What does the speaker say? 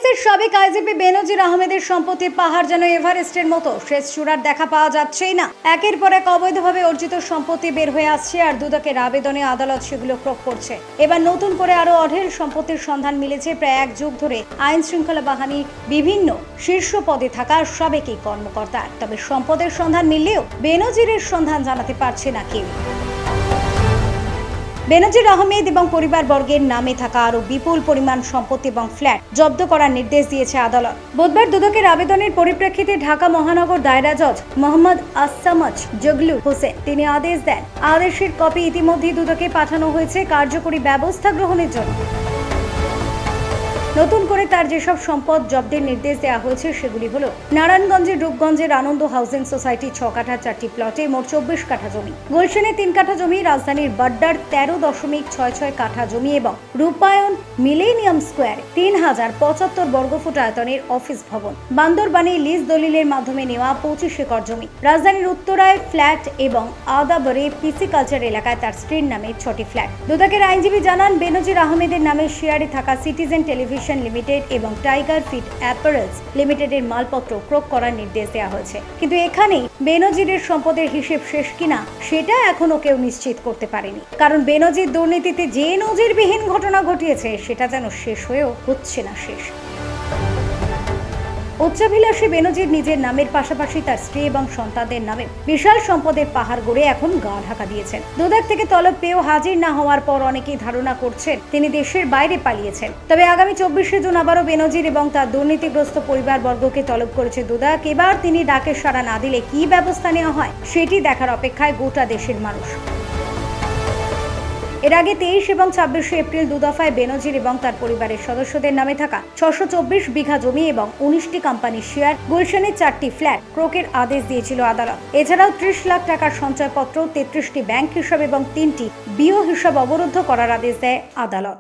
পুলিশের সাবেক আইজিপি বেনজির আহমেদের সম্পত্তির পাহাড় যেন এভারেস্টের মতো শেষ চূড়ার দেখা পাওয়া যাচ্ছেই না। একের পর এক অবৈধভাবে অর্জিত সম্পত্তি বের হয়ে আসছে আর দুদকের আবেদনে আদালত সেগুলো ক্রোক করছে। এবার নতুন করে আরো অঢেল সম্পত্তির সন্ধান মিলেছে প্রায় এক যুগ ধরে আইন শৃঙ্খলা বাহিনীর বিভিন্ন শীর্ষ পদে থাকা সাবেক এই কর্মকর্তা। তবে সম্পদের সন্ধান মিললেও বেনজিরের সন্ধান জানাতে পারছে না কেউ। বেনজির আহমেদ এবং পরিবারবর্গের নামে থাকা আরো বিপুল পরিমাণ সম্পত্তি এবং ফ্ল্যাট জব্দ করার নির্দেশ দিয়েছে আদালত। বুধবার দুদকের আবেদনের পরিপ্রেক্ষিতে ঢাকা মহানগর দায়রা জজ মোহাম্মদ আসামাজ জগলু হোসেন তিনি আদেশ দেন। আদেশের কপি ইতিমধ্যেই দুদকে পাঠানো হয়েছে কার্যকরী ব্যবস্থা গ্রহণের জন্য। নতুন করে তার যেসব সম্পদ জব্দের নির্দেশ দেওয়া হয়েছে সেগুলি হলো নারায়ণগঞ্জের রূপগঞ্জের আনন্দ হাউজিং সোসাইটি 6 কাঠা 4টি প্লটে মোট 24 কাঠা জমি, গুলশানে 3 কাঠা জমি, রাজধানীর বাড্ডার 13.66 কাঠা জমি এবং রূপায়ণ মিলেনিয়াম স্কোয়ারে 3075 বর্গফুট আয়তনের অফিস ভবন, বান্দরবানে লিজ দলিলের মাধ্যমে নেওয়া 25 একর জমি, রাজধানীর উত্তরায় ফ্ল্যাট এবং আদাবরে পিসি কালচার এলাকায় তার স্ত্রীর নামে 6টি ফ্ল্যাট। দুদকের আইনজীবী জানান, বেনজির আহমেদের নামে শেয়ারে থাকা সিটিজেন টেলিভিশন লিমিটেড এবং টাইগার ফিট অ্যাপারেলস লিমিটেডের মালপত্র ক্রোক করার নির্দেশ দেওয়া হয়েছে। কিন্তু এখানেই বেনজিরের সম্পদের হিসেব শেষ কিনা সেটা এখনো কেউ নিশ্চিত করতে পারেনি। কারণ বেনজির দুর্নীতিতে যে নজিরবিহীন ঘটনা ঘটিয়েছে সেটা যেন শেষ হয়েও হচ্ছে না শেষ। উচ্চাভিলাষী বেনজির নিজের নামের পাশাপাশি তার স্ত্রী এবং সন্তানদের নামে বিশাল সম্পদের পাহাড় গড়ে এখন গা ঢাকা দিয়েছেন। দুদক থেকে তলব পেয়েও হাজির না হওয়ার পর অনেকেই ধারণা করছেন তিনি দেশের বাইরে পালিয়েছেন। তবে আগামী 24শে জুন আবারও বেনজির এবং তার দুর্নীতিগ্রস্ত পরিবারবর্গকে তলব করেছে দুদক। এবার তিনি ডাকে সাড়া না দিলে কি ব্যবস্থা নেওয়া হয় সেটি দেখার অপেক্ষায় গোটা দেশের মানুষ। এর আগে 23 এবং 26শে এপ্রিল দুদফায় বেনজির এবং তার পরিবারের সদস্যদের নামে থাকা 624 বিঘা জমি এবং 19টি কোম্পানির শেয়ার, গুলশানের 4টি ফ্ল্যাট ক্রোকের আদেশ দিয়েছিল আদালত। এছাড়াও 30 লাখ টাকার সঞ্চয়পত্র, 33টি ব্যাংক হিসাব এবং 3টি বিও হিসাব অবরুদ্ধ করার আদেশ দেয় আদালত।